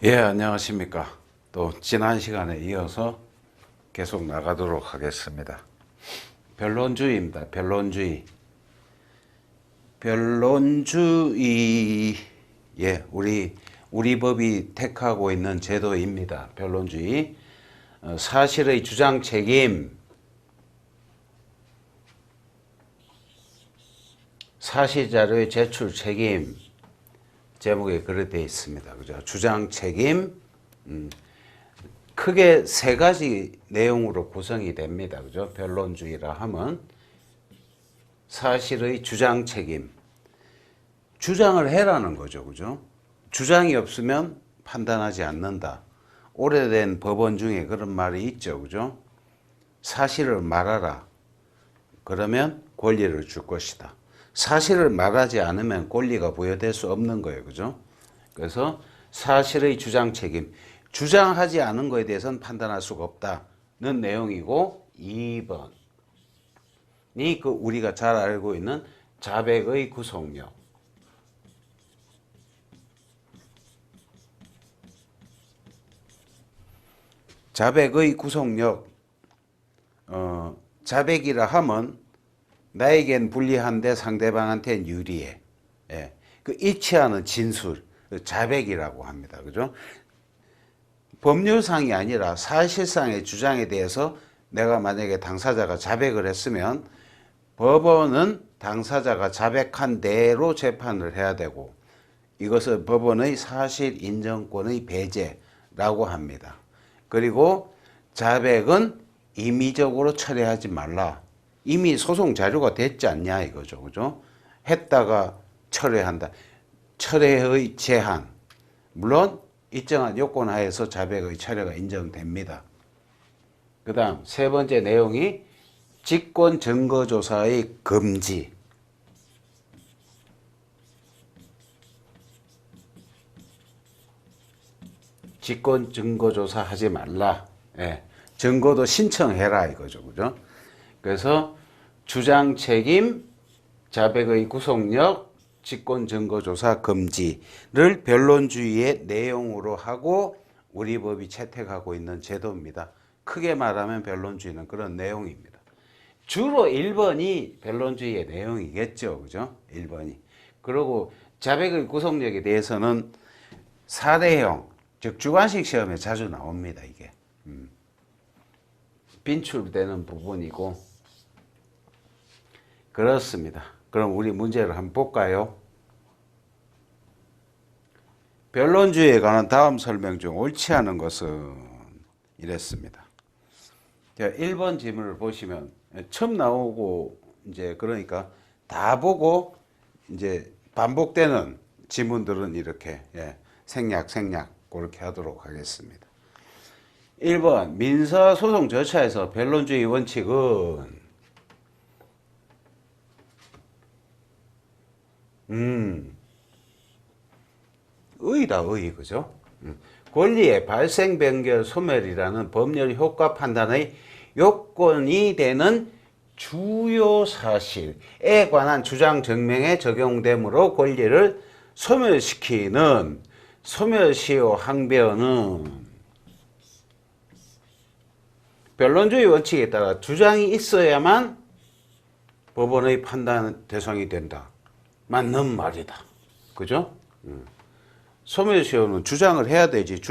예, 안녕하십니까. 또 지난 시간에 이어서 계속 나가도록 하겠습니다. 변론주의입니다. 변론주의. 변론주의, 예, 우리 법이 택하고 있는 제도입니다. 변론주의. 사실의 주장 책임, 사실자료의 제출 책임, 제목에 그렇게 되어 있습니다. 그죠? 주장 책임, 크게 세 가지 내용으로 구성이 됩니다. 그죠? 변론주의라 하면 사실의 주장 책임, 주장을 해라는 거죠. 그죠? 주장이 없으면 판단하지 않는다. 오래된 법원 중에 그런 말이 있죠. 그죠? 사실을 말하라. 그러면 권리를 줄 것이다. 사실을 말하지 않으면 권리가 부여될 수 없는 거예요. 그죠? 그래서 사실의 주장 책임. 주장하지 않은 거에 대해서는 판단할 수가 없다는 내용이고, 2번이 우리가 잘 알고 있는 자백의 구속력. 자백의 구속력. 자백이라 하면 나에겐 불리한데 상대방한테는 유리해. 예. 그 일치하는 진술, 자백이라고 합니다. 그죠? 법률상이 아니라 사실상의 주장에 대해서 내가 만약에 당사자가 자백을 했으면 법원은 당사자가 자백한 대로 재판을 해야 되고, 이것을 법원의 사실 인정권의 배제라고 합니다. 그리고 자백은 임의적으로 철회하지 말라. 이미 소송 자료가 됐지 않냐 이거죠. 그죠? 했다가 철회한다. 철회의 제한. 물론 일정한 요건 하에서 자백의 철회가 인정됩니다. 그 다음 세 번째 내용이 직권 증거조사의 금지. 직권 증거조사 하지 말라. 예. 증거도 신청해라 이거죠. 그죠? 그래서 주장 책임, 자백의 구속력, 직권 증거조사 금지를 변론주의의 내용으로 하고 우리 법이 채택하고 있는 제도입니다. 크게 말하면 변론주의는 그런 내용입니다. 주로 1번이 변론주의의 내용이겠죠. 그죠? 1번이. 그리고 자백의 구속력에 대해서는 사례형, 즉 주관식 시험에 자주 나옵니다. 이게. 빈출되는 부분이고 그렇습니다. 그럼 우리 문제를 한번 볼까요? 변론주의에 관한 다음 설명 중 옳지 않은 것은 이랬습니다. 자, 1번 지문을 보시면 처음 나오고 이제 그러니까 다 보고 이제 반복되는 지문들은 이렇게 생략 그렇게 하도록 하겠습니다. 1번 민사소송 절차에서 변론주의 원칙은 의다, 의, 그죠? 권리의 발생, 변결, 소멸이라는 법률 효과 판단의 요건이 되는 주요 사실에 관한 주장 증명에 적용되므로 권리를 소멸시키는 소멸시효 항변은 변론주의 원칙에 따라 주장이 있어야만 법원의 판단 대상이 된다. 맞는 말이다. 그죠? 소멸시효는 주장을 해야 되지.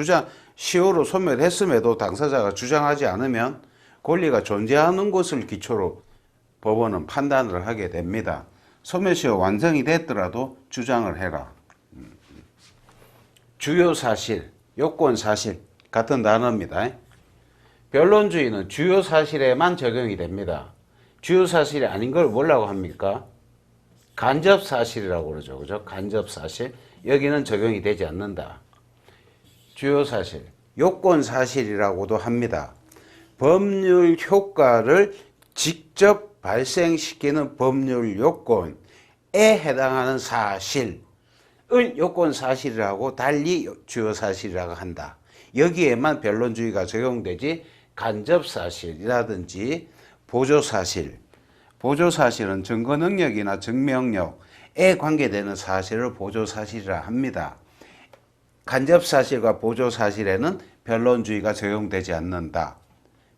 시효로 소멸했음에도 당사자가 주장하지 않으면 권리가 존재하는 것을 기초로 법원은 판단을 하게 됩니다. 소멸시효 완성이 됐더라도 주장을 해라. 주요 사실, 요건 사실 같은 단어입니다. 변론주의는 주요 사실에만 적용이 됩니다. 주요 사실이 아닌 걸 뭐라고 합니까? 간접 사실이라고 그러죠. 그죠? 간접 사실. 여기는 적용이 되지 않는다. 주요 사실. 요건 사실이라고도 합니다. 법률 효과를 직접 발생시키는 법률 요건에 해당하는 사실을 요건 사실이라고 달리 주요 사실이라고 한다. 여기에만 변론주의가 적용되지 간접 사실이라든지 보조 사실. 보조 사실은 증거 능력이나 증명력에 관계되는 사실을 보조 사실이라 합니다. 간접사실과 보조사실에는 변론주의가 적용되지 않는다.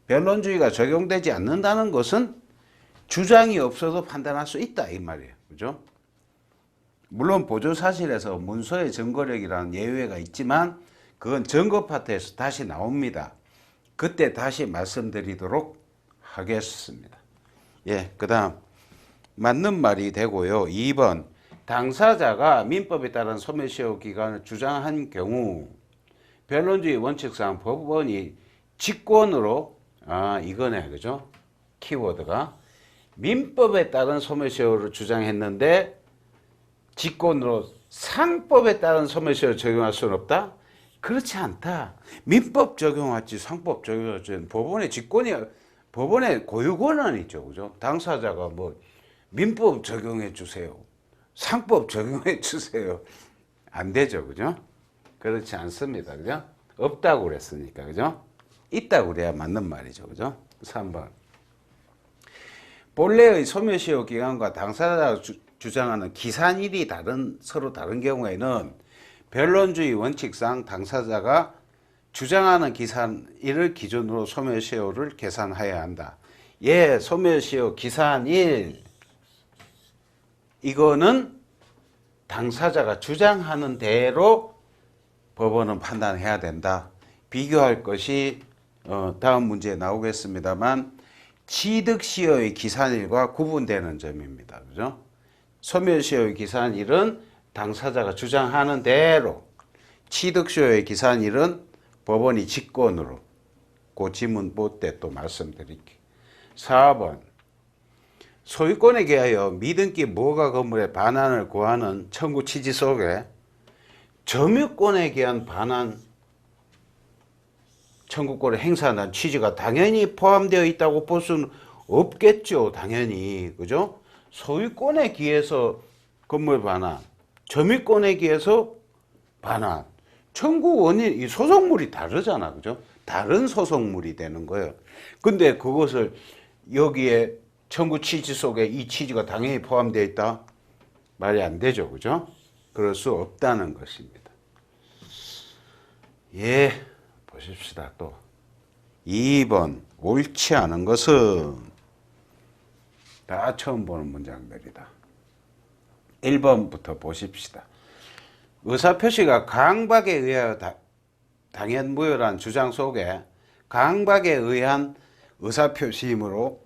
변론주의가 적용되지 않는다는 것은 주장이 없어도 판단할 수 있다 이 말이에요. 그죠? 물론 보조사실에서 문서의 증거력이라는 예외가 있지만 그건 증거 파트에서 다시 나옵니다. 그때 다시 말씀드리도록 하겠습니다. 예, 그 다음 맞는 말이 되고요. 2번 당사자가 민법에 따른 소멸시효 기간을 주장한 경우 변론주의 원칙상 법원이 직권으로 이거네 그죠? 키워드가 민법에 따른 소멸시효를 주장했는데 직권으로 상법에 따른 소멸시효를 적용할 수는 없다? 그렇지 않다. 민법 적용하지 상법 적용하지 법원의 직권이 법원의 고유 권한이 있죠. 그죠? 당사자가 뭐 민법 적용해 주세요. 상법 적용해 주세요. 안 되죠. 그죠? 그렇지 않습니다. 그죠? 없다고 그랬으니까. 그죠? 있다고 그래야 맞는 말이죠. 그죠? 3번. 본래의 소멸시효 기간과 당사자가 주장하는 기산일이 서로 다른 경우에는 변론주의 원칙상 당사자가 주장하는 기산일을 기준으로 소멸시효를 계산해야 한다. 예, 소멸시효 기산일 이거는 당사자가 주장하는 대로 법원은 판단해야 된다. 비교할 것이 다음 문제에 나오겠습니다만 취득시효의 기산일과 구분되는 점입니다. 그죠? 소멸시효의 기산일은 당사자가 주장하는 대로, 취득시효의 기산일은 법원이 직권으로. 그 지문 볼 때 또 말씀드릴게요. 4번. 소유권에 대하여 미등기 무허가 건물의 반환을 구하는 청구 취지 속에 점유권에 대한 반환 청구권을 행사한다는 취지가 당연히 포함되어 있다고 볼 수는 없겠죠. 당연히. 그죠? 소유권에 기해서 건물 반환, 점유권에 기해서 반환. 청구 원인, 이 소속물이 다르잖아. 그죠? 다른 소속물이 되는 거예요. 근데 그것을 여기에 청구 취지 속에 이 취지가 당연히 포함되어 있다? 말이 안 되죠. 그죠? 그럴 수 없다는 것입니다. 예, 보십시다. 또 2번 옳지 않은 것은 다 처음 보는 문장들이다. 1번부터 보십시다. 의사표시가 강박에 의하여 당연무효라는 주장 속에 강박에 의한 의사표시이므로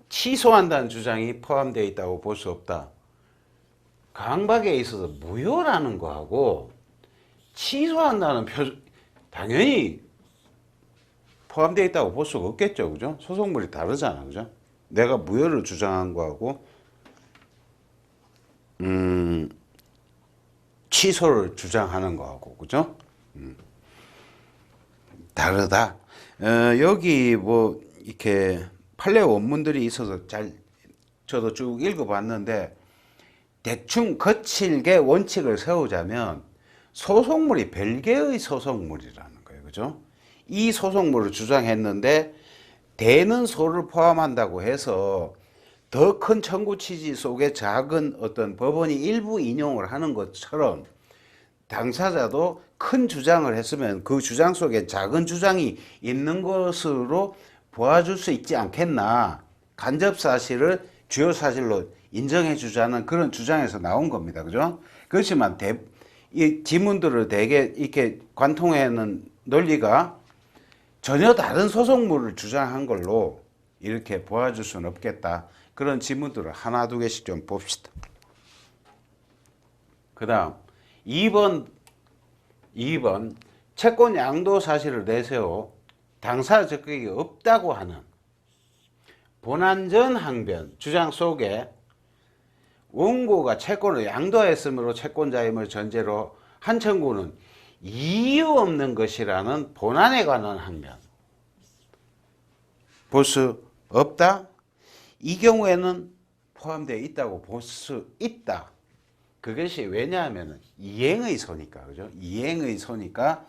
취소한다는 주장이 포함되어 있다고 볼 수 없다. 강박에 있어서 무효라는 거하고 취소한다는 당연히 포함되어 있다고 볼 수가 없겠죠. 그죠? 소속물이 다르잖아. 그죠? 내가 무효를 주장한 거하고 취소를 주장하는 거하고 그죠? 다르다. 여기 뭐 이렇게 판례 원문들이 있어서 저도 쭉 읽어봤는데 대충 거칠게 원칙을 세우자면 소속물이 별개의 소속물이라는 거예요. 그죠? 이 소속물을 주장했는데 대는 소를 포함한다고 해서 더 큰 청구 취지 속에 작은 어떤 법원이 일부 인용을 하는 것처럼 당사자도 큰 주장을 했으면 그 주장 속에 작은 주장이 있는 것으로 보아줄 수 있지 않겠나. 간접사실을 주요 사실로 인정해 주자는 그런 주장에서 나온 겁니다. 그죠? 그렇지만 이 지문들을 대개 이렇게 관통하는 논리가 전혀 다른 소속물을 주장한 걸로 이렇게 보아줄 수는 없겠다. 그런 지문들을 하나 두 개씩 좀 봅시다. 그 다음 2번 채권 양도 사실을 내세워 당사 적격이 없다고 하는 본안전 항변 주장 속에 원고가 채권을 양도했으므로 채권자임을 전제로 한 청구는 이유 없는 것이라는 본안에 관한 항변 볼 수 없다? 이 경우에는 포함되어 있다고 볼 수 있다. 그것이 왜냐하면 이행의 소니까. 그죠? 이행의 소니까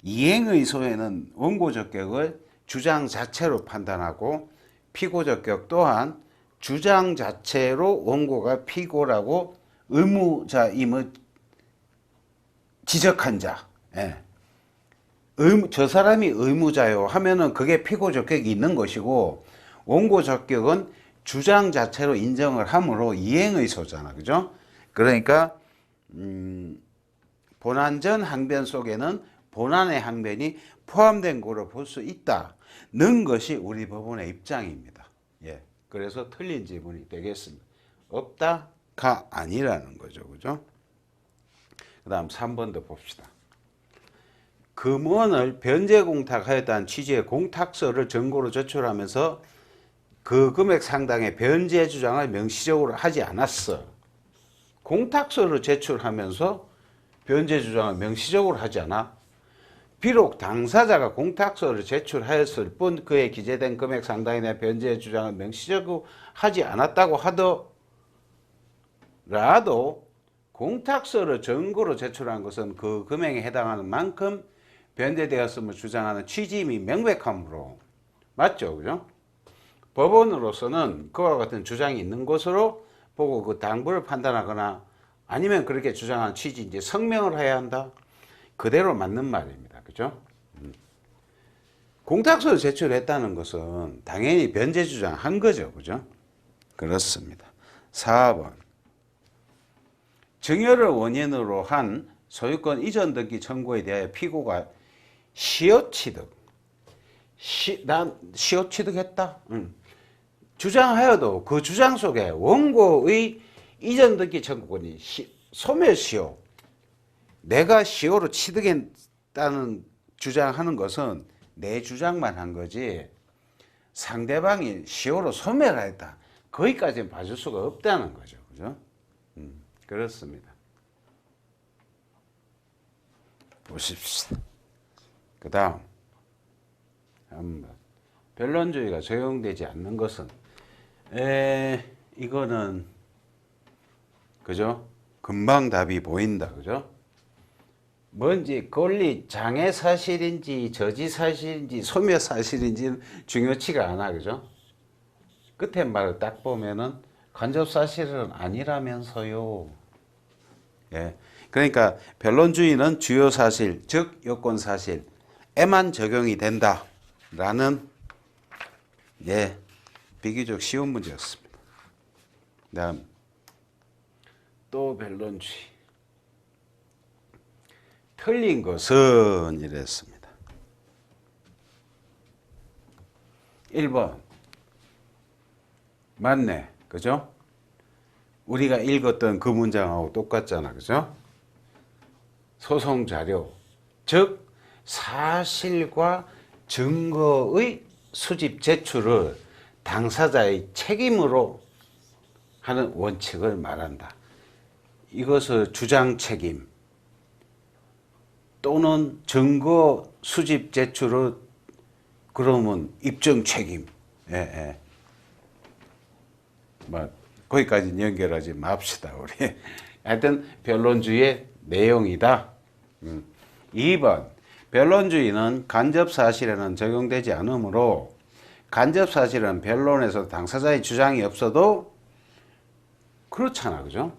이행의 소에는 원고 적격을 주장 자체로 판단하고 피고 적격 또한 주장 자체로 원고가 피고라고 의무자임을 지적한 자, 예. 저 사람이 의무자요 하면은 그게 피고 적격이 있는 것이고, 원고 적격은 주장 자체로 인정을 함으로 이행의소잖아, 그죠? 그러니까 본안 전 항변 속에는 본안의 항변이 포함된 거로 볼 수 있다는 것이 우리 법원의 입장입니다. 예, 그래서 틀린 지문이 되겠습니다. 없다가 아니라는 거죠, 그죠? 그다음 3번도 봅시다. 금원을 변제 공탁하였다는 취지의 공탁서를 증거로 제출하면서 그 금액 상당의 변제 주장을 명시적으로 하지 않았어. 공탁서를 제출하면서 변제 주장을 명시적으로 하지 않아. 비록 당사자가 공탁서를 제출하였을 뿐 그에 기재된 금액 상당에 대한 변제 주장을 명시적으로 하지 않았다고 하더라도 공탁서를 증거로 제출한 것은 그 금액에 해당하는 만큼 변제되었음을 주장하는 취지임이 명백하므로, 맞죠, 그죠? 법원으로서는 그와 같은 주장이 있는 것으로 보고 그 당부를 판단하거나 아니면 그렇게 주장하는 취지인지 성명을 해야 한다. 그대로 맞는 말입니다, 그죠? 공탁서를 제출했다는 것은 당연히 변제 주장한 거죠, 그죠? 그렇습니다. 4번. 증여를 원인으로 한 소유권 이전 등기 청구에 대하여 피고가 시효취득, 난 시효취득했다, 주장하여도 그 주장 속에 원고의 이전 등기 청구권이 소멸시효, 내가 시효로 취득했다는 주장하는 것은 내 주장만 한 거지 상대방이 시효로 소멸하였다, 거기까지는 봐줄 수가 없다는 거죠, 그죠? 그렇습니다. 보십시다. 그 다음 한번 변론주의가 적용되지 않는 것은 이거는 그죠? 금방 답이 보인다, 그죠? 뭔지 권리 장애 사실인지 저지 사실인지 소멸 사실인지는 중요치가 않아, 그죠? 끝에 말을 딱 보면은 간접 사실은 아니라면서요. 예. 그러니까 변론주의는 주요 사실, 즉 요건 사실에만 적용이 된다라는, 예, 비교적 쉬운 문제였습니다. 다음 또 변론주의. 틀린 것은 이랬습니다. 1번 맞네, 그죠? 우리가 읽었던 그 문장하고 똑같잖아, 그죠? 소송 자료, 즉 사실과 증거의 수집 제출을 당사자의 책임으로 하는 원칙을 말한다. 이것을 주장 책임 또는 증거 수집 제출을 그러면 입증 책임. 예, 예. 뭐 거기까지는 연결하지 맙시다, 우리. 하여튼 변론주의의 내용이다. 2번 변론주의는 간접사실에는 적용되지 않으므로 간접사실은 변론에서 당사자의 주장이 없어도 그렇잖아, 그죠?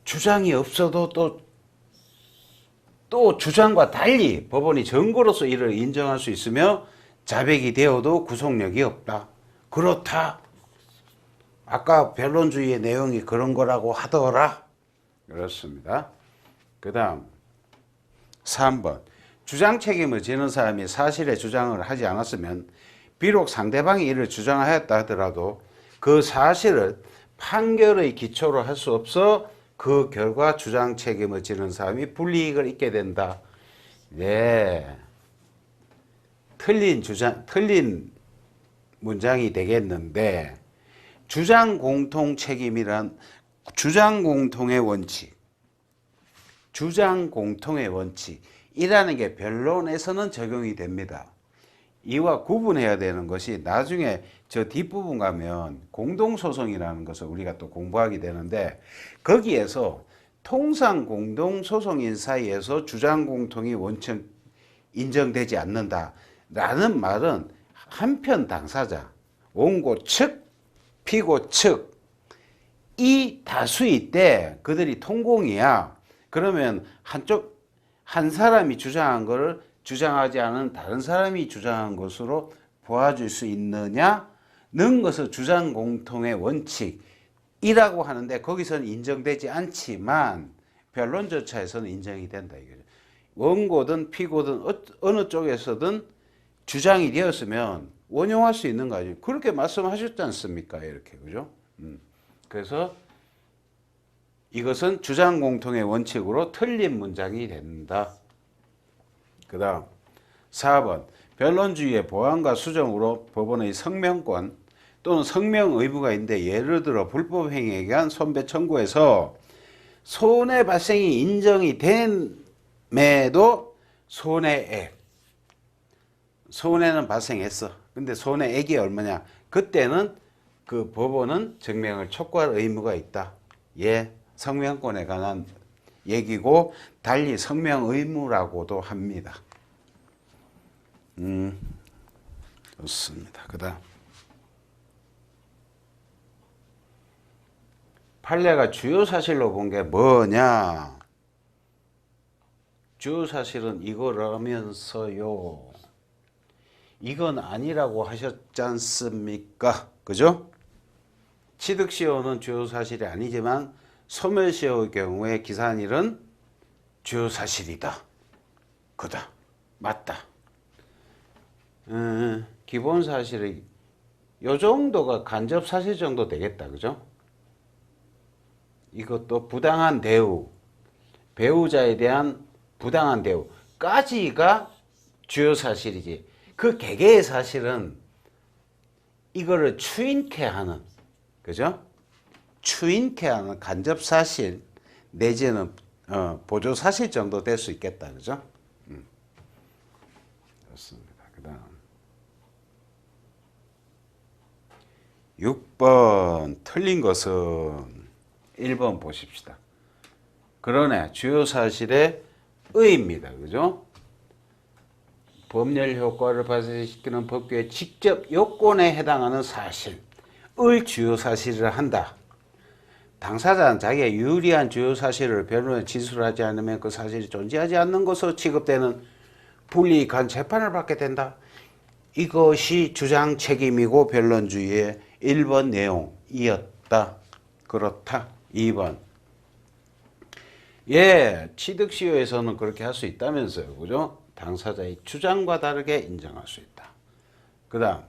주장이 없어도 또 주장과 달리 법원이 증거로서 이를 인정할 수 있으며 자백이 되어도 구속력이 없다. 그렇다. 아까 변론주의의 내용이 그런 거라고 하더라. 그렇습니다. 그 다음 3번 주장 책임을 지는 사람이 사실의 주장을 하지 않았으면 비록 상대방이 이를 주장하였다 하더라도 그 사실을 판결의 기초로 할 수 없어 그 결과 주장 책임을 지는 사람이 불이익을 입게 된다. 네. 틀린 문장이 되겠는데, 주장 공통 책임이란 주장 공통의 원칙, 주장 공통의 원칙이라는 게 변론에서는 적용이 됩니다. 이와 구분해야 되는 것이 나중에 저 뒷부분 가면 공동소송이라는 것을 우리가 또 공부하게 되는데, 거기에서 통상 공동소송인 사이에서 주장 공통이 원칙 인정되지 않는다라는 말은 한편 당사자, 원고 측, 피고 측 이 다수일 때 그들이 통공이야. 그러면 한 사람이 주장한 것을 주장하지 않은 다른 사람이 주장한 것으로 보아줄 수 있느냐는 것을 주장 공통의 원칙이라고 하는데 거기서는 인정되지 않지만 변론 절차에서는 인정이 된다 이거죠. 원고든 피고든 어느 쪽에서든 주장이 되었으면 원용할 수 있는 거죠. 그렇게 말씀하셨지 않습니까? 이렇게 그죠? 그래서 이것은 주장 공통의 원칙으로 틀린 문장이 된다. 그 다음 4번 변론주의의 보완과 수정으로 법원의 성명권 또는 성명 의무가 있는데 예를 들어 불법 행위에 의한 손배 청구에서 손해 발생이 인정이 됨에도 손해액 손해는 발생했어. 근데 손해액이 얼마냐? 그때는 그 법원은 증명을 촉구할 의무가 있다. 예, 성명권에 관한 얘기고 달리 성명 의무라고도 합니다. 좋습니다. 그 다음 판례가 주요 사실로 본 게 뭐냐? 주요 사실은 이거라면서요. 이건 아니라고 하셨지 않습니까? 그죠? 취득시효는 주요 사실이 아니지만 소멸시효의 경우에 기산일은 주요 사실이다. 그다. 맞다. 기본 사실이 요 정도가 간접 사실 정도 되겠다. 그죠? 이것도 부당한 대우, 배우자에 대한 부당한 대우까지가 주요 사실이지. 그 개개의 사실은 이거를 추인케 하는, 그죠? 추인케 하는 간접 사실 내지는 보조 사실 정도 될 수 있겠다. 그죠? 좋습니다. 그 다음 6번 틀린 것은 1번 보십시다. 그러네. 주요 사실의 의입니다. 그죠? 법률 효과를 발생시키는 법규의 직접 요건에 해당하는 사실을 주요 사실이라 한다. 당사자는 자기의 유리한 주요 사실을 변론에 진술하지 않으면 그 사실이 존재하지 않는 것으로 취급되는 불이익한 재판을 받게 된다. 이것이 주장 책임이고 변론주의의 1번 내용이었다. 그렇다. 2번. 예, 취득시효에서는 그렇게 할 수 있다면서요. 그죠? 당사자의 주장과 다르게 인정할 수 있다. 그 다음,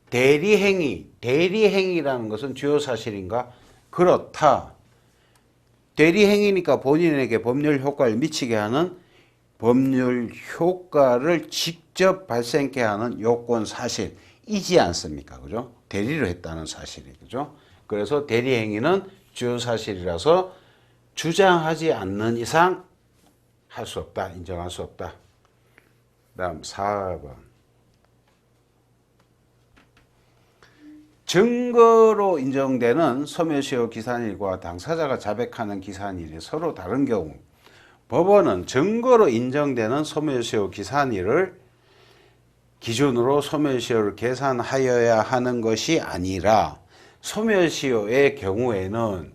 대리행위. 대리행위라는 것은 주요 사실인가? 그렇다. 대리행위니까 본인에게 법률 효과를 미치게 하는 법률 효과를 직접 발생케 하는 요건 사실이지 않습니까? 그죠? 대리를 했다는 사실이. 그죠? 그래서 대리행위는 주요 사실이라서 주장하지 않는 이상 할 수 없다. 인정할 수 없다. 그 다음 4번. 증거로 인정되는 소멸시효 기산일과 당사자가 자백하는 기산일이 서로 다른 경우 법원은 증거로 인정되는 소멸시효 기산일을 기준으로 소멸시효를 계산하여야 하는 것이 아니라 소멸시효의 경우에는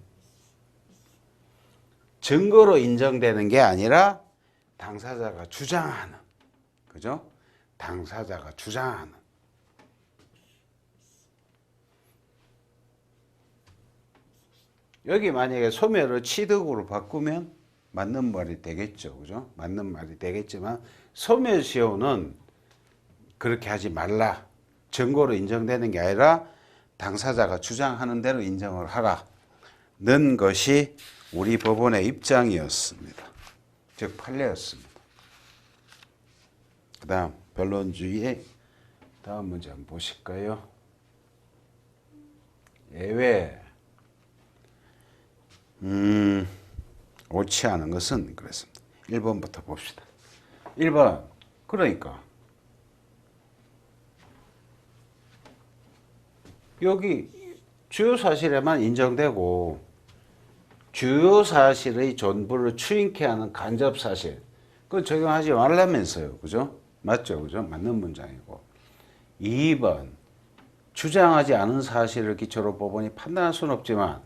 증거로 인정되는 게 아니라 당사자가 주장하는, 그죠? 당사자가 주장하는. 여기 만약에 소멸을 취득으로 바꾸면 맞는 말이 되겠죠. 그죠? 맞는 말이 되겠지만 소멸시효는 그렇게 하지 말라. 증거로 인정되는 게 아니라 당사자가 주장하는 대로 인정을 하라는 것이 우리 법원의 입장이었습니다. 즉 판례였습니다. 그 다음 변론주의의 다음 문제 한번 보실까요? 예외. 옳지 않은 것은 그렇습니다. 1번부터 봅시다. 1번. 그러니까 여기 주요 사실에만 인정되고 주요 사실의 전부를 추인케 하는 간접 사실, 그건 적용하지 말라면서요. 그죠? 맞죠? 그죠? 맞는 문장이고. 2번. 주장하지 않은 사실을 기초로 법원이 판단할 수는 없지만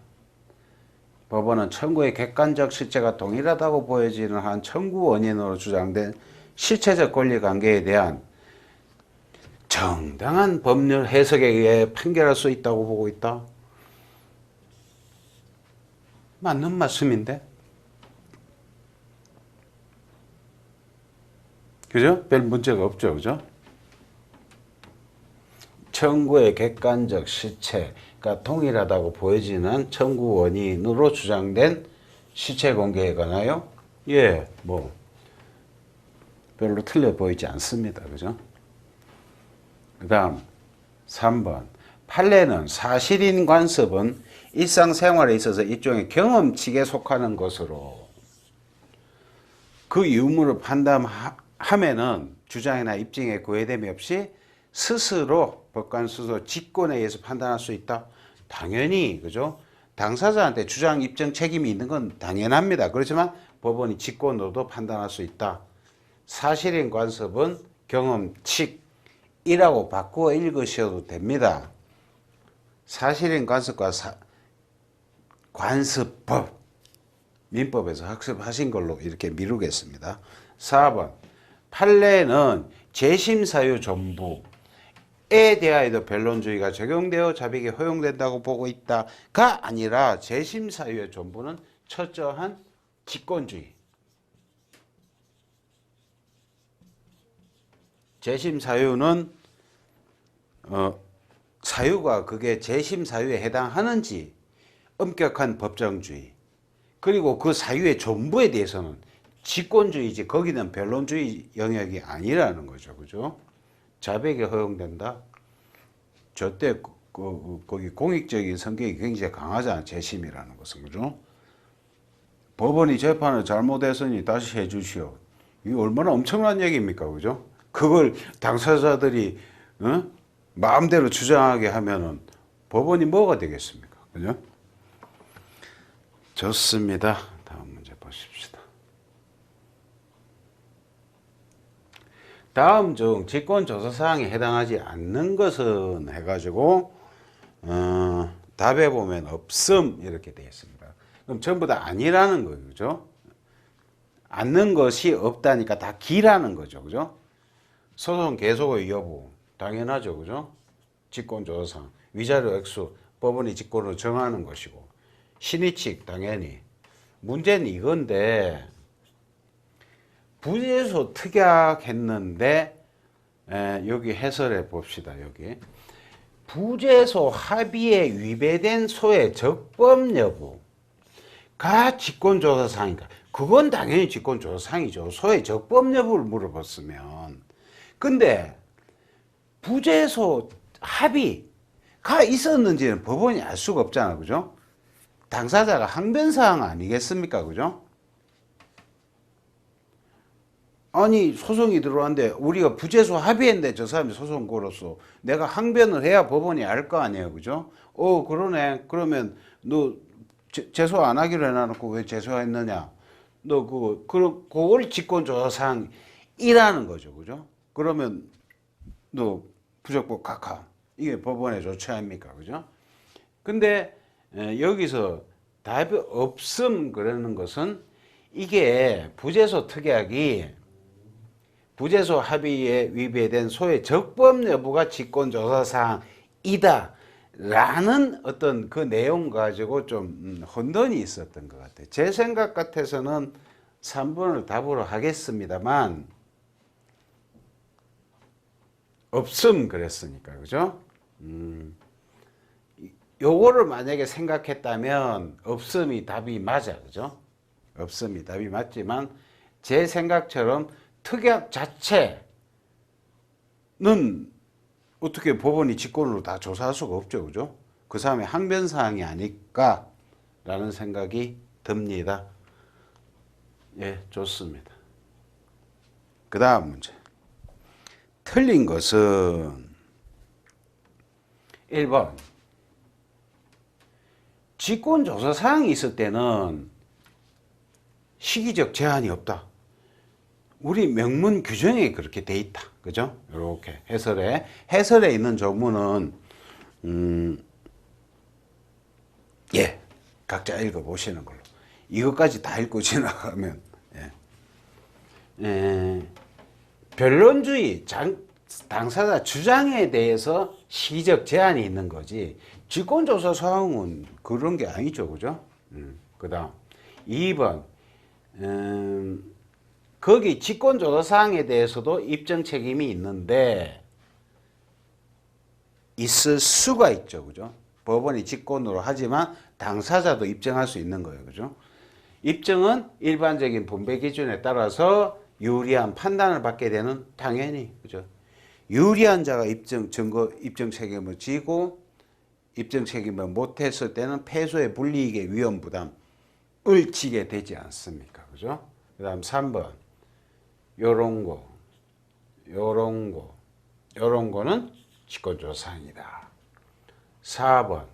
법원은 청구의 객관적 실체가 동일하다고 보여지는 한 청구 원인으로 주장된 실체적 권리 관계에 대한 정당한 법률 해석에 의해 판결할 수 있다고 보고 있다. 맞는 말씀인데? 그죠? 별 문제가 없죠. 그죠? 청구의 객관적 실체가 동일하다고 보여지는 청구 원인으로 주장된 실체 공개에 관하여 예, 뭐 별로 틀려 보이지 않습니다. 그죠? 그 다음 3번 판례는 사실인 관습은 일상생활에 있어서 일종의 경험칙에 속하는 것으로 그 유무를 판단하면은 주장이나 입증에 구애됨이 없이 스스로 법관 스스로 직권에 의해서 판단할 수 있다. 당연히 그죠? 당사자한테 주장 입증 책임이 있는 건 당연합니다. 그렇지만 법원이 직권으로도 판단할 수 있다. 사실인 관습은 경험칙이라고 바꾸어 읽으셔도 됩니다. 사실인 관습과 관습법 민법에서 학습하신 걸로 이렇게 미루겠습니다. 4번 판례는 재심 사유 전부에 대하여도 변론주의가 적용되어 자백이 허용된다고 보고 있다가 아니라 재심 사유의 전부는 철저한 직권주의. 재심 사유는 사유가 그게 재심 사유에 해당하는지 엄격한 법정주의. 그리고 그 사유의 전부에 대해서는 직권주의지 거기는 변론주의 영역이 아니라는 거죠. 그죠? 자백이 허용된다. 저때 거기 공익적인 성격이 굉장히 강하잖아요. 재심이라는 것은. 그죠? 법원이 재판을 잘못했으니 다시 해 주시오. 이게 얼마나 엄청난 얘기입니까? 그죠? 그걸 당사자들이 마음대로 주장하게 하면은 법원이 뭐가 되겠습니까? 그죠? 좋습니다. 다음 문제 보십시다. 다음 중 직권조사사항에 해당하지 않는 것은 해가지고 답에 보면 없음 이렇게 되어 있습니다. 그럼 전부 다 아니라는 거예요. 그죠? 않는 것이 없다니까 다 기라는 거죠. 그죠? 소송 계속의 여부 당연하죠. 그죠? 직권조사사항 위자료 액수 법원이 직권으로 정하는 것이고 신의칙 당연히 문제는 이건데 부재소 특약했는데 여기 해설해 봅시다. 여기 부재소 합의에 위배된 소의 적법 여부가 직권조사사항이니까 그건 당연히 직권조사사항이죠. 소의 적법 여부를 물어봤으면. 근데 부재소 합의가 있었는지는 법원이 알 수가 없잖아. 그죠? 당사자가 항변사항 아니겠습니까? 그죠? 아니 소송이 들어왔는데 우리가 부재소 합의했는데 저 사람이 소송 걸었어. 내가 항변을 해야 법원이 알 거 아니에요. 그죠? 그러네. 그러면 너 제소 안 하기로 해놔놓고 왜 제소했느냐? 너 그걸 직권조사사항이라는 거죠. 그죠? 그러면 너 부적법 각하. 이게 법원의 조치 아닙니까? 그죠? 근데 여기서 답이 없음 그러는 것은 이게 부재소 특약이 부재소 합의에 위배된 소의 적법 여부가 직권조사사항이다 라는 어떤 그 내용 가지고 좀 혼돈이 있었던 것 같아요. 제 생각 같아서는 3번을 답으로 하겠습니다만 없음 그랬으니까 그죠? 요거를 만약에 생각했다면 없음이 답이 맞아. 그죠? 없음이 답이 맞지만 제 생각처럼 특약 자체는 어떻게 법원이 직권으로 다 조사할 수가 없죠. 그죠? 그 사람의 항변사항이 아닐까 라는 생각이 듭니다. 예, 좋습니다. 그 다음 문제. 틀린 것은 1번 직권조사사항이 있을 때는 시기적 제한이 없다. 우리 명문 규정에 그렇게 돼 있다. 그죠? 이렇게 해설에 있는 조문은 예 각자 읽어보시는 걸로. 이것까지 다 읽고 지나가면 변론주의 당사자 주장에 대해서 시기적 제한이 있는 거지 직권조사 사항은 그런 게 아니죠. 그죠? 그 다음 2번 거기 직권조사 사항에 대해서도 입증 책임이 있는데 있을 수가 있죠. 그죠? 법원이 직권으로 하지만 당사자도 입증할 수 있는 거예요. 그죠? 입증은 일반적인 분배 기준에 따라서 유리한 판단을 받게 되는 당연히 그죠? 유리한 자가 입증 책임을 지고 입증 책임을 못했을 때는 패소의 불이익의 위험 부담을 지게 되지 않습니까? 그죠? 그다음 3번 요런 거는 직권조사입니다. 4번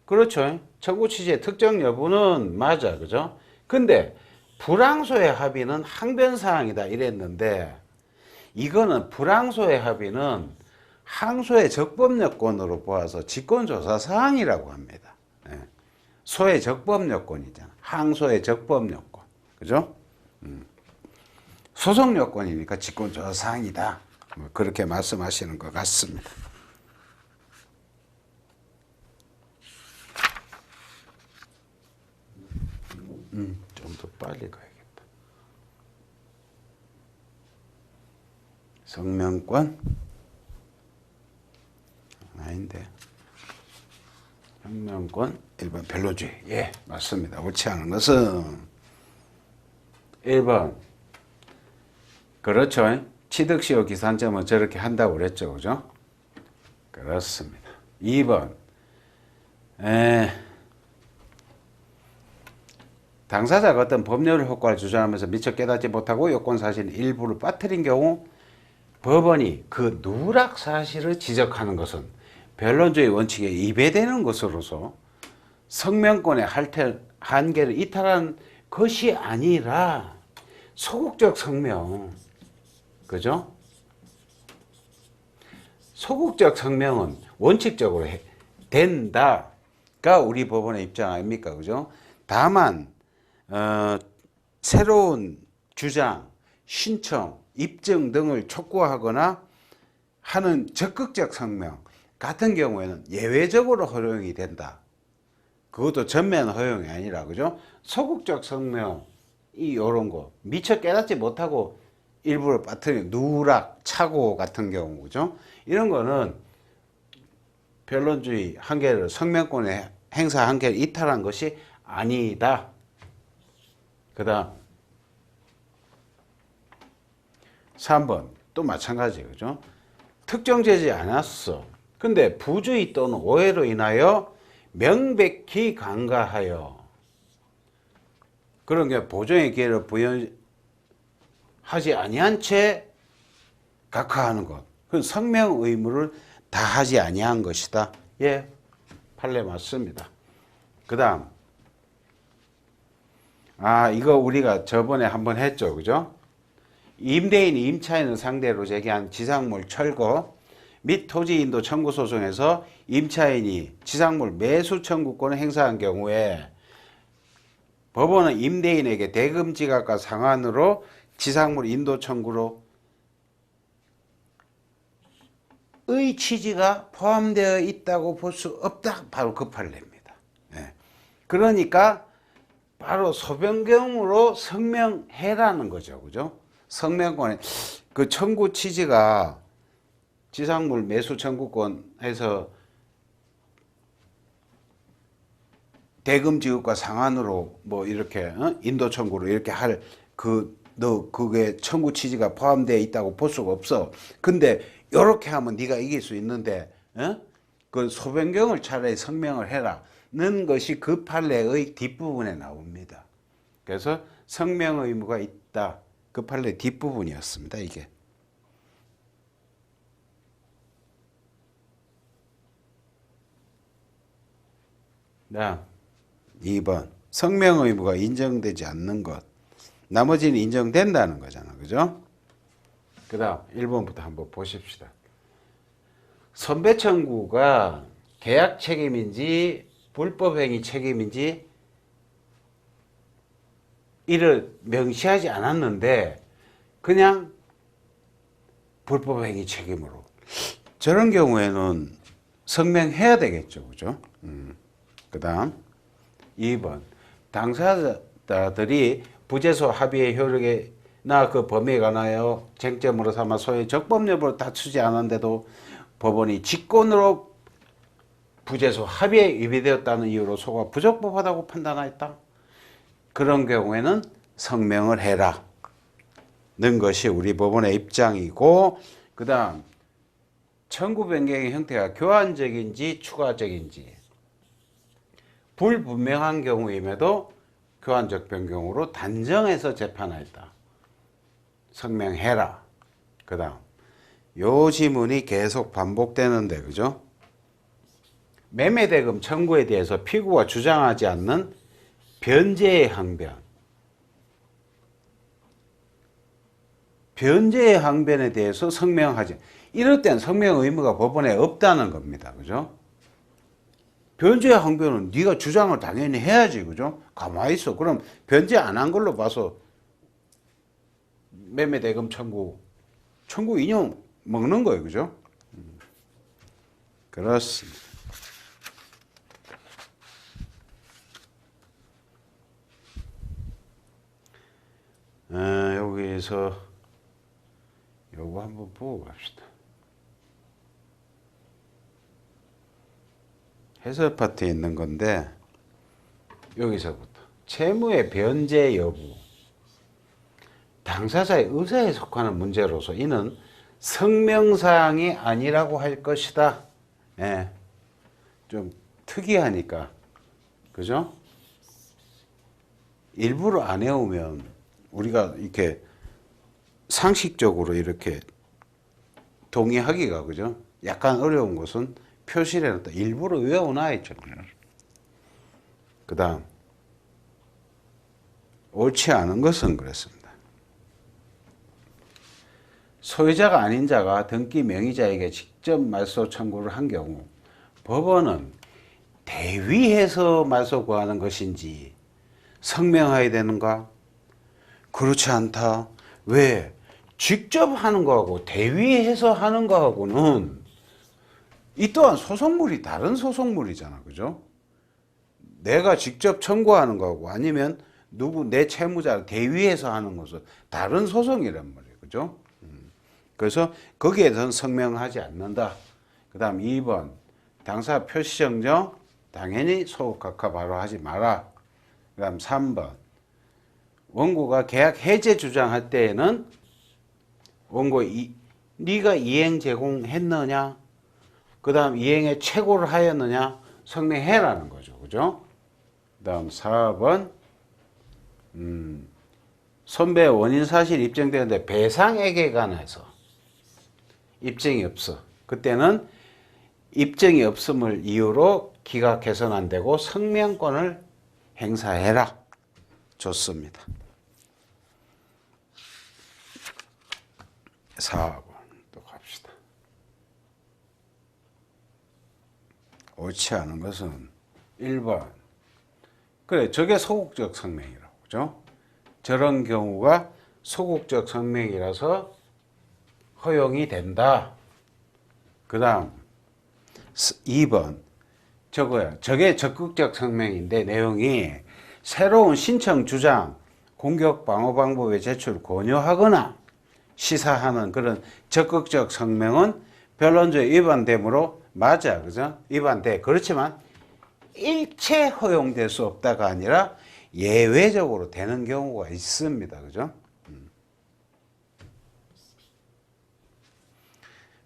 그렇죠. 청구 취지의 특정 여부는 맞아. 그죠? 근데 불항소의 합의는 항변사항이다 이랬는데 이거는 불항소의 합의는 항소의 적법요건으로 보아서 직권조사 사항이라고 합니다. 소의 적법요건이잖아. 항소의 적법요건. 그죠? 소송요건이니까 직권조사 사항이다. 뭐 그렇게 말씀하시는 것 같습니다. 좀 더 빨리 가야겠다. 성명권? 아닌데. 성명권 1번 변론주의. 예, 맞습니다. 옳지 않은 것은 1번. 그렇죠. 취득시효 기산점은 저렇게 한다고 그랬죠. 그죠? 그렇습니다. 2번. 당사자가 어떤 법률 효과를 주장하면서 미처 깨닫지 못하고 요건 사실 일부를 빠뜨린 경우 법원이 그 누락 사실을 지적하는 것은 변론주의 원칙에 위배되는 것으로서 성명권의 한계를 이탈하는 것이 아니라 소극적 성명. 그죠? 소극적 성명은 원칙적으로 된다가 우리 법원의 입장 아닙니까? 그죠? 다만 새로운 주장, 신청, 입증 등을 촉구하거나 하는 적극적 성명 같은 경우에는 예외적으로 허용이 된다. 그것도 전면 허용이 아니라 그죠? 소극적 성명 이런 거 미처 깨닫지 못하고 일부러 빠뜨린 누락, 착오 같은 경우 그죠? 이런 거는 변론주의 한계를 성명권의 행사 한계를 이탈한 것이 아니다. 그 다음 3번 또 마찬가지 그죠? 특정되지 않았어. 근데 부주의 또는 오해로 인하여 명백히 간과하여 그런 게 보정의 기회를 부여하지 아니한 채 각하하는 것. 그건 성명 의무를 다하지 아니한 것이다. 예, 판례 맞습니다. 그 다음 이거 우리가 저번에 한번 했죠. 그죠? 임대인, 임차인을 상대로 제기한 지상물 철거 및 토지인도 청구 소송에서 임차인이 지상물 매수 청구권을 행사한 경우에 법원은 임대인에게 대금 지급과 상환으로 지상물 인도 청구로 의 취지가 포함되어 있다고 볼 수 없다. 바로 그 판례입니다. 그러니까 바로 소변경으로 성명해라는 거죠. 그죠? 성명권에 그 청구 취지가 지상물 매수 청구권에서 대금 지급과 상환으로 뭐 이렇게 인도 청구로 이렇게 할 그게 청구 취지가 포함되어 있다고 볼 수가 없어. 근데 이렇게 하면 네가 이길 수 있는데 그 소변경을 차라리 성명을 해라는 것이 그 판례의 뒷부분에 나옵니다. 그래서 성명 의무가 있다. 그 판례 뒷부분이었습니다. 이게. 다음 2번 성명 의무가 인정되지 않는 것. 나머지는 인정된다는 거잖아. 그죠? 그 다음 1번부터 한번 보십시다. 선배 청구가 계약 책임인지 불법행위 책임인지 이를 명시하지 않았는데 그냥 불법행위 책임으로. 저런 경우에는 성명해야 되겠죠. 그죠? 그 다음 2번 당사자들이 부재소 합의의 효력이나 그 범위에 관하여 쟁점으로 삼아 소의 적법 여부를 다투지 않았는데도 법원이 직권으로 부재소 합의에 위배되었다는 이유로 소가 부적법하다고 판단하였다. 그런 경우에는 성명을 해라 는 것이 우리 법원의 입장이고, 그 다음 청구 변경의 형태가 교환적인지 추가적인지 불분명한 경우임에도 교환적 변경으로 단정해서 재판하였다. 성명해라. 그 다음 요 지문이 계속 반복되는데, 그죠? 매매대금 청구에 대해서 피고가 주장하지 않는 변제의 항변. 변제의 항변에 대해서 성명하지. 이럴 땐 성명 의무가 법원에 없다는 겁니다. 그죠? 변제의 항변은 네가 주장을 당연히 해야지. 그죠? 가만히 있어. 그럼 변제 안 한 걸로 봐서 매매대금 청구 인용 먹는 거예요. 그죠? 그렇습니다. 여기서 요거 한번 보고 갑시다. 해설 파트에 있는 건데, 여기서부터 채무의 변제 여부, 당사자의 의사에 속하는 문제로서 이는 성명사항이 아니라고 할 것이다. 예, 좀 특이하니까, 그죠? 일부러 안 해오면 우리가 이렇게 상식적으로 이렇게 동의하기가, 그죠? 약간 어려운 것은 표시를 일부러 외워놔야죠. 그 다음 옳지 않은 것은 그랬습니다. 소유자가 아닌 자가 등기 명의자에게 직접 말소 청구를 한 경우 법원은 대위해서 말소 구하는 것인지 성명해야 되는가? 그렇지 않다. 왜? 직접 하는 거하고 대위해서 하는 거하고는 이 또한 소송물이 다른 소송물이잖아. 그죠? 내가 직접 청구하는 거하고 아니면 내 채무자를 대위해서 하는 것은 다른 소송이란 말이에요. 그죠? 그래서 거기에 대해서는 성명하지 않는다. 그 다음 2번 당사 표시정정 당연히 소급각하 바로 하지 마라. 그 다음 3번 원고가 계약 해제 주장할 때에는 원고 네가 이행 제공했느냐, 그 다음 이행에 최고를 하였느냐 성명해라는 거죠. 그죠? 그 다음 4번 손배 원인 사실 입증되는데 배상액에 관해서 입증이 없어. 그때는 입증이 없음을 이유로 기각 개선 안 되고 성명권을 행사해라. 좋습니다. 4번 또 갑시다. 옳지 않은 것은 1번. 그래, 저게 소극적 성명이라고. 그죠? 저런 경우가 소극적 성명이라서 허용이 된다. 그 다음 2번 저거야. 저게 적극적 성명인데 내용이 새로운 신청 주장 공격 방어 방법의 제출을 권유하거나 시사하는 그런 적극적 성명은 변론조에 위반되므로 맞아. 그죠? 위반돼. 그렇지만 일체 허용될 수 없다가 아니라 예외적으로 되는 경우가 있습니다. 그죠?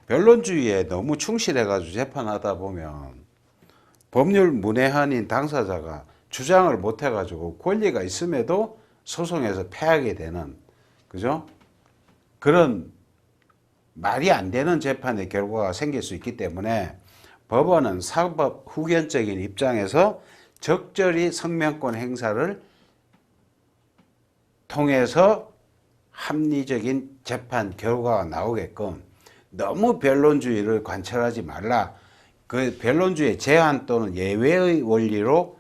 변론주의에 너무 충실해가지고 재판하다 보면 법률 문외한인 당사자가 주장을 못해가지고 권리가 있음에도 소송에서 패하게 되는, 그죠? 그런 말이 안 되는 재판의 결과가 생길 수 있기 때문에 법원은 사법 후견적인 입장에서 적절히 성명권 행사를 통해서 합리적인 재판 결과가 나오게끔 너무 변론주의를 관철하지 말라. 그 변론주의 제한 또는 예외의 원리로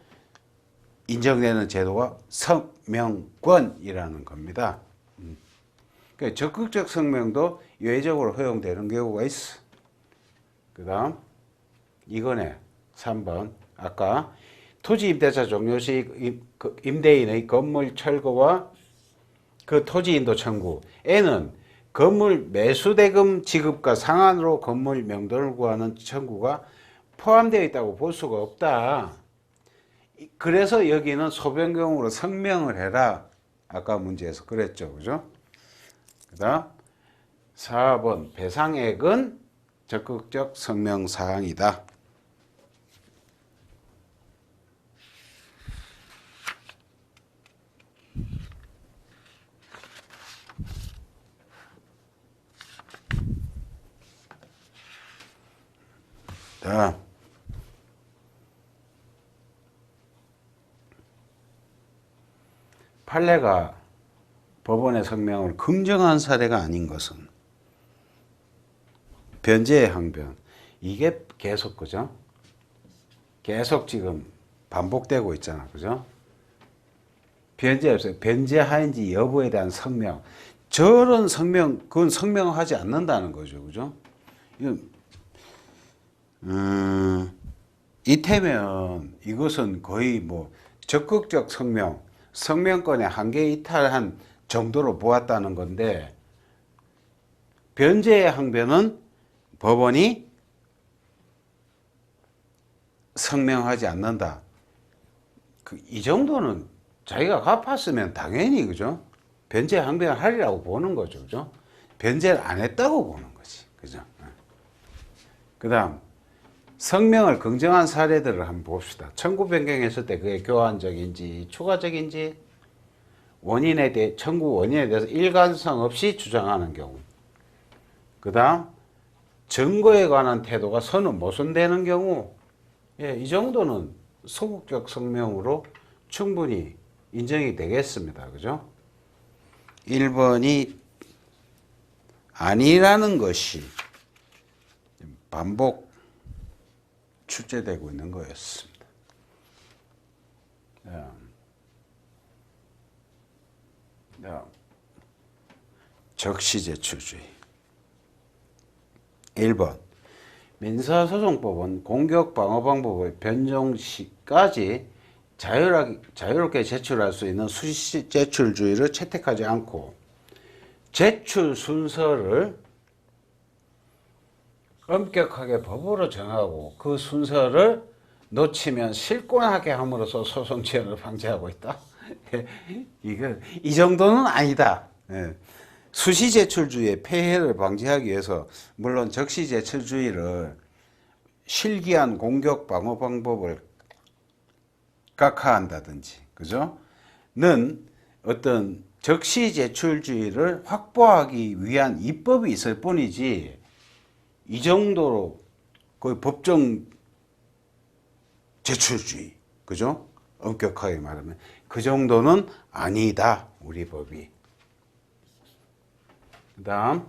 인정되는 제도가 성명권이라는 겁니다. 그러니까 적극적 성명도 예외적으로 허용되는 경우가 있어. 그 다음 이거네. 3번 아까 토지 임대차 종료 시 임대인의 건물 철거와 그 토지인도 청구. N은 건물 매수대금 지급과 상한으로 건물 명도를 구하는 청구가 포함되어 있다고 볼 수가 없다. 그래서 여기는 소변경으로 성명을 해라. 아까 문제에서 그랬죠. 그죠? 그 다음 4번 배상액은 적극적 성명사항이다. 다음 판례가 법원의 성명을 긍정한 사례가 아닌 것은 변제의 항변. 이게 계속 그죠? 계속 지금 반복되고 있잖아. 그죠? 변제 없어요. 변제하인지 여부에 대한 성명. 저런 성명, 그건 성명하지 않는다는 거죠. 그죠? 이태면 이것은 거의 뭐 적극적 성명, 성명권의 한계 이탈한 정도로 보았다는 건데, 변제의 항변은 법원이 성명하지 않는다. 이 정도는 자기가 갚았으면 당연히 그죠? 변제 항변을 하리라고 보는 거죠. 그죠? 변제를 안 했다고 보는 거지. 그죠? 그 다음 성명을 긍정한 사례들을 한번 봅시다. 청구 변경했을 때 그게 교환적인지 추가적인지 원인에 대해 청구 원인에 대해서 일관성 없이 주장하는 경우. 그 다음 증거에 관한 태도가 선을 모순되는 경우. 예, 이 정도는 소극적 성명으로 충분히 인정이 되겠습니다. 그죠? 1번이 아니라는 것이 반복 출제되고 있는 거였습니다. 적시제출주의. 1번 민사소송법은 공격방어방법의 변경 시까지 자유롭게 제출할 수 있는 수시제출주의를 채택하지 않고 제출 순서를 엄격하게 법으로 정하고 그 순서를 놓치면 실권하게 함으로써 소송 지연을 방지하고 있다. 이 정도는 아니다. 수시제출주의의 폐해를 방지하기 위해서 물론 적시제출주의를 실기한 공격 방어 방법을 각하한다든지, 그죠? 는 어떤 적시제출주의를 확보하기 위한 입법이 있을 뿐이지, 이 정도로 거의 법정 제출주의, 그죠? 엄격하게 말하면 그 정도는 아니다, 우리 법이. 그 다음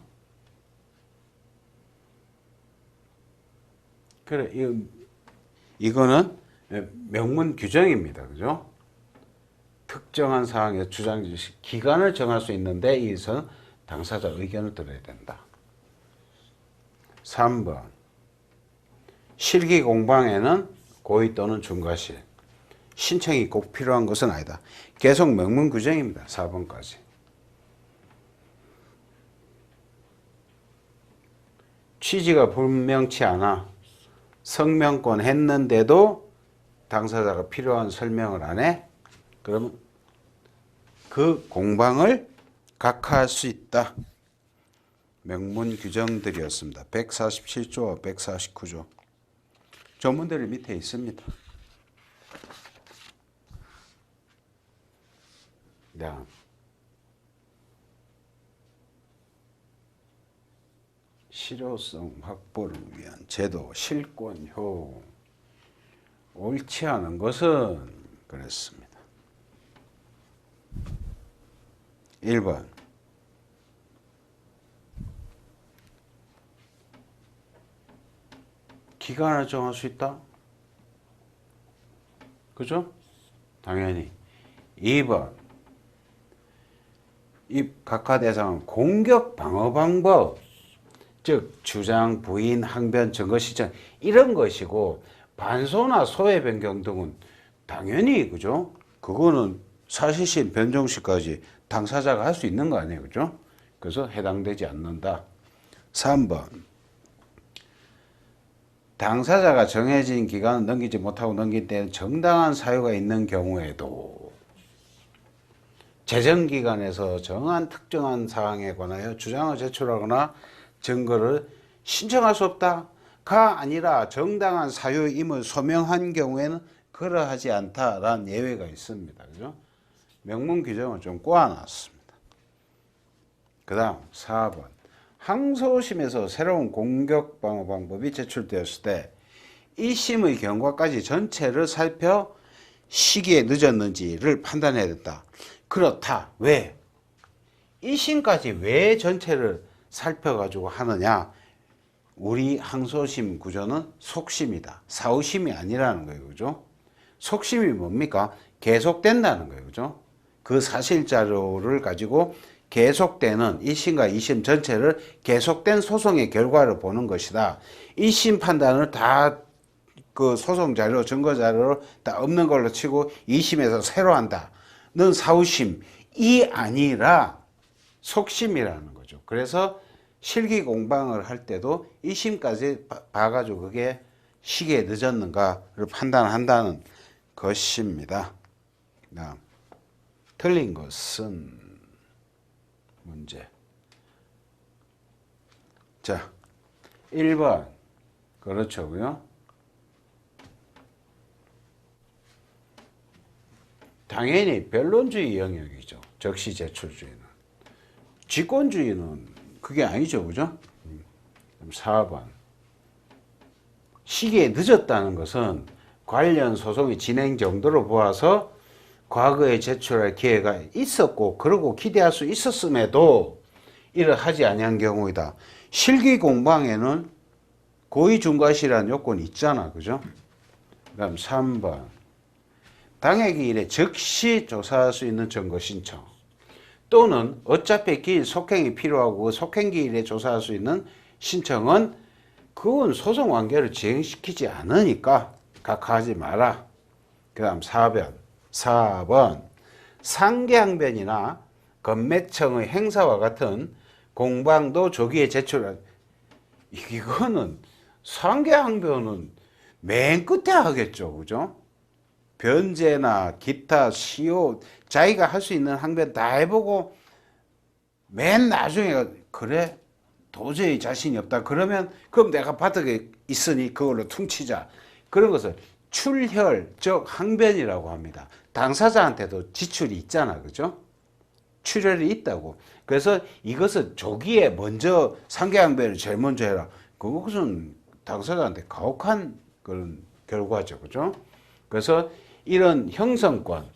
그래, 이거는 명문 규정입니다. 그죠? 특정한 사항에 주장 기간을 정할 수 있는데 이에서 당사자 의견을 들어야 된다. 3번 실기 공방에는 고의 또는 중과실 신청이 꼭 필요한 것은 아니다. 계속 명문 규정입니다. 4번까지. 취지가 분명치 않아 성명권 했는데도 당사자가 필요한 설명을 안 해? 그러면 그 공방을 각하할 수 있다. 명문 규정들이었습니다. 147조와 149조. 조문들이 밑에 있습니다. 실효성 확보를 위한 제도, 실권효. 옳지 않은 것은 그랬습니다. 1번 기간을 정할 수 있다? 그죠? 당연히. 2번 이 각하 대상은 공격 방어 방법, 즉 주장, 부인, 항변, 증거 시청 이런 것이고, 반소나 소외 변경 등은 당연히 그죠? 그거는 사실심, 변종시까지 당사자가 할 수 있는 거 아니에요, 그죠? 그래서 해당되지 않는다. 3번. 당사자가 정해진 기간을 넘기지 못하고 넘긴 때는 정당한 사유가 있는 경우에도 재정기관에서 정한 특정한 사항에 관하여 주장을 제출하거나 증거를 신청할 수 없다가 아니라 정당한 사유임을 소명한 경우에는 그러하지 않다라는 예외가 있습니다. 그죠? 명문 규정을 좀 꼬아놨습니다. 그 다음 4번. 항소심에서 새로운 공격 방어 방법이 제출되었을 때 1심의 경과까지 전체를 살펴 시기에 늦었는지를 판단해야 된다. 그렇다. 왜? 1심까지 왜 전체를 살펴가지고 하느냐? 우리 항소심 구조는 속심이다. 사후심이 아니라는 거예요. 그죠? 속심이 뭡니까? 계속된다는 거예요. 그죠? 그 사실 자료를 가지고 계속되는 1심과 2심 전체를 계속된 소송의 결과를 보는 것이다. 1심 판단을 다 그 소송 자료, 증거 자료로 다 없는 걸로 치고 2심에서 새로 한다는 사후심이 아니라 속심이라는 거죠. 그래서 실기 공방을 할 때도 1심까지 봐가지고 그게 시기에 늦었는가를 판단한다는 것입니다. 다음. 틀린 것은 문제. 자, 1번. 그렇죠고요. 당연히 변론주의 영역이죠. 적시 제출주의는. 직권주의는 그게 아니죠. 그죠? 4번. 시기에 늦었다는 것은 관련 소송의 진행 정도로 보아서 과거에 제출할 기회가 있었고 그러고 기대할 수 있었음에도 이를 하지 아니한 경우이다. 실기 공방에는 고의 중과실이라는 요건이 있잖아. 그죠? 그 다음 3번. 당해기일에 즉시 조사할 수 있는 증거 신청 또는 어차피 기일 속행이 필요하고 속행기일에 조사할 수 있는 신청은 그건 소송 완결을 진행시키지 않으니까 각하하지 마라. 그 다음 4번 상계항변이나 건매청의 행사와 같은 공방도 조기에 제출할. 이거는 상계항변은 맨 끝에 하겠죠. 그죠? 변제나 기타 시효 자기가 할 수 있는 항변 다 해보고 맨 나중에 그래 도저히 자신이 없다 그러면 그럼 내가 바닥에 있으니 그걸로 퉁치자. 그런 것을 출혈 즉 항변이라고 합니다. 당사자한테도 지출이 있잖아. 그죠? 출혈이 있다고. 그래서 이것을 조기에 먼저 상계항변을 제일 먼저 해라. 그것은 당사자한테 가혹한 그런 결과죠. 그죠? 그래서 이런 형성권,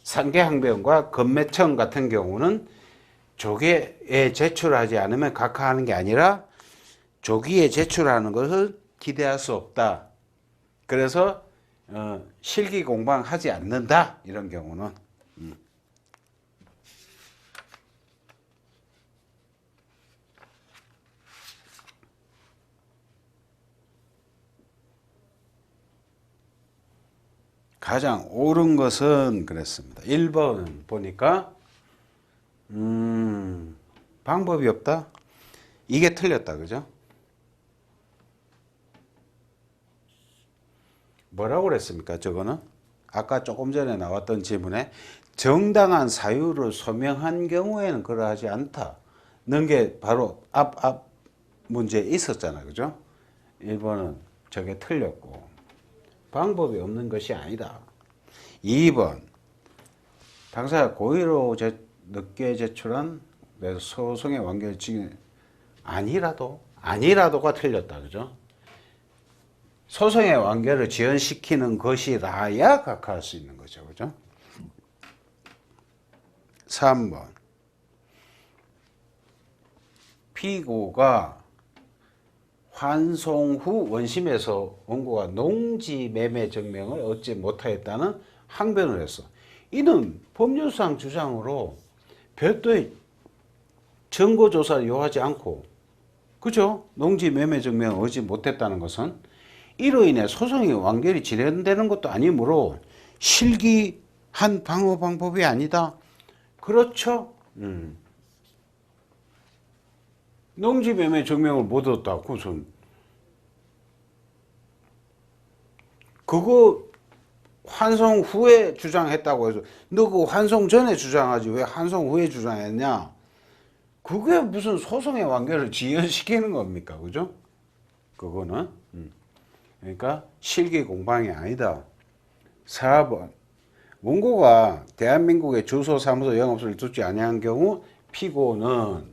상계항변과 건매청 같은 경우는 조기에 제출하지 않으면 각하하는 게 아니라 조기에 제출하는 것을 기대할 수 없다. 그래서 실기 공방하지 않는다. 이런 경우는. 가장 옳은 것은 그랬습니다. 1번 보니까 방법이 없다. 이게 틀렸다. 그죠? 뭐라고 그랬습니까? 저거는 아까 조금 전에 나왔던 질문에 정당한 사유를 소명한 경우에는 그러하지 않다는 게 바로 앞 문제에 있었잖아. 그죠? 1번은 저게 틀렸고 방법이 없는 것이 아니다. 2번 당사자 고의로 늦게 제출한 소송의 완결 증인 아니라도가 틀렸다. 그죠? 소송의 완결을 지연시키는 것이라야 각하할 수 있는 거죠. 그죠? 3번 피고가 환송 후 원심에서 원고가 농지 매매 증명을 얻지 못하였다는 항변을 했어. 이는 법률상 주장으로 별도의 증거조사를 요하지 않고, 그죠? 농지매매증명을 얻지 못했다는 것은 이로 인해 소송이 완결히 진행되는 것도 아니므로 실기한 방어 방법이 아니다. 그렇죠? 농지매매증명을 못 얻었다고 무슨 그거 환송 후에 주장했다고 해서 너 그거 환송 전에 주장하지 왜 환송 후에 주장했냐? 그게 무슨 소송의 완결을 지연시키는 겁니까? 그죠? 그거는. 그러니까 실기 공방이 아니다. 4번. 원고가 대한민국의 주소, 사무소, 영업소를 두지 아니한 경우 피고는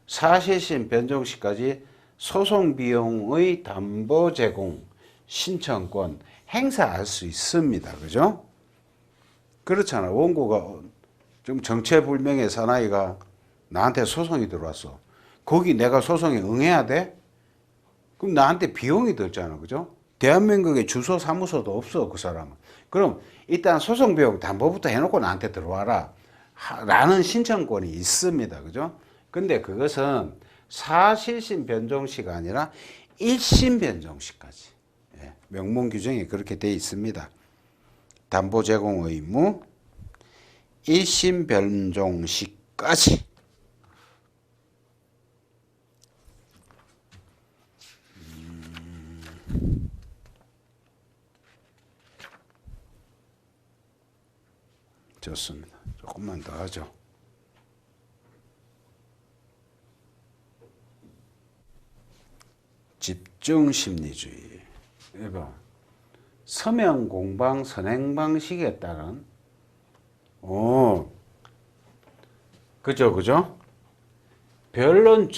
사실심 변정 시까지 소송 비용의 담보 제공 신청권 행사할 수 있습니다. 그죠? 그렇잖아. 원고가 좀 정체불명의 사나이가 나한테 소송이 들어왔어. 거기 내가 소송에 응해야 돼? 그럼 나한테 비용이 들잖아. 그죠? 대한민국에 주소 사무소도 없어. 그 사람은. 그럼 일단 소송 비용 담보부터 해놓고 나한테 들어와라 라는 신청권이 있습니다. 그죠? 근데 그것은 사실심 변정시가 아니라 1심 변정시까지 명문 규정에 그렇게 되어 있습니다. 담보 제공 의무 1심 변정시까지. 좋습니다. 조금만 더 하죠. 집중심리주의. 이거 서명 공방 선행 방식에 따른 그죠? 변론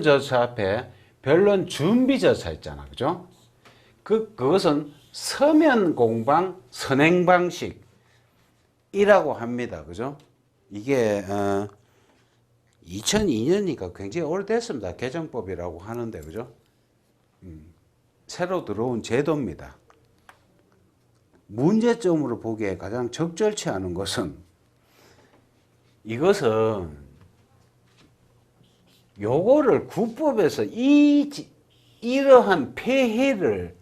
절차 앞에 변론 준비 절차 있잖아. 그죠? 그것은 서면 공방 선행 방식이라고 합니다. 그죠? 이게 2002년이니까 굉장히 오래됐습니다. 개정법이라고 하는데, 그죠? 새로 들어온 제도입니다. 문제점으로 보기에 가장 적절치 않은 것은 이것은 요거를 구법에서 이러한 폐해를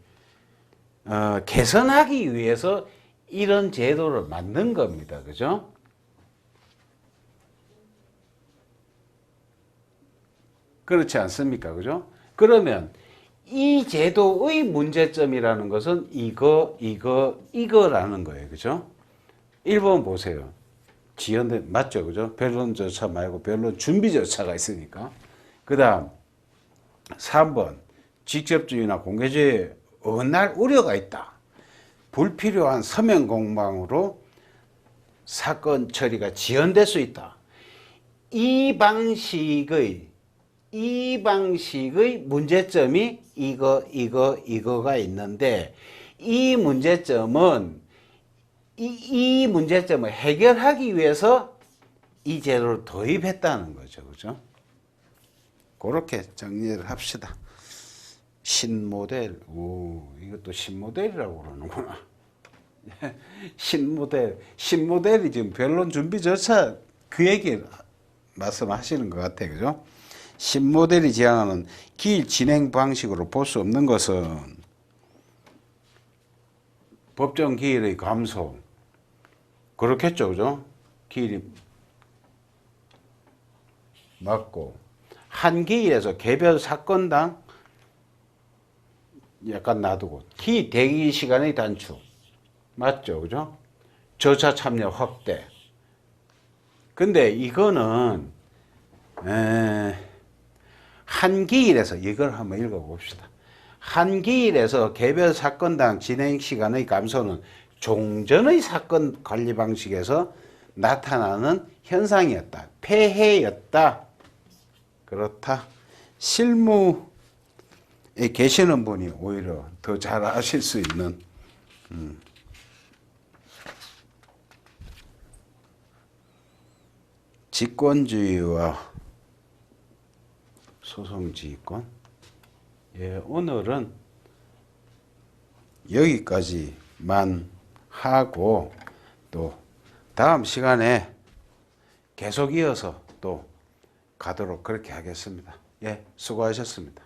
개선하기 위해서 이런 제도를 만든 겁니다. 그죠? 그렇지 않습니까? 그죠? 그러면 이 제도의 문제점이라는 것은 이거라는 거예요. 그죠? 1번 보세요. 지연된, 맞죠? 그죠? 변론 절차 말고 변론 준비 절차가 있으니까. 그 다음, 3번. 직접주의나 공개주의에 어긋날 우려가 있다. 불필요한 서면 공방으로 사건 처리가 지연될 수 있다. 이 방식의 문제점이 이거가 있는데 이 문제점을 해결하기 위해서 이 제도를 도입했다는 거죠. 그죠? 그렇게 정리를 합시다. 신모델. 이것도 신모델이라고 그러는구나. 신모델이 지금 변론 준비 절차 그 얘기 말씀하시는 것 같아요. 그죠? 신모델이 지향하는 기일 진행 방식으로 볼 수 없는 것은 법정 기일의 감소. 그렇겠죠. 그죠? 기일이 맞고 한 기일에서 개별 사건당 약간 놔두고 기 대기 시간의 단축. 맞죠. 그죠? 절차 참여 확대. 근데 이거는 한 기일에서 이걸 한번 읽어봅시다. 한 기일에서 개별 사건당 진행 시간의 감소는 종전의 사건 관리 방식에서 나타나는 현상이었다. 폐해였다. 그렇다. 실무에 계시는 분이 오히려 더 잘 아실 수 있는 직권주의와 소송지휘권. 오늘은 여기까지만 하고 또 다음 시간에 계속 이어서 또 가도록 그렇게 하겠습니다. 예, 수고하셨습니다.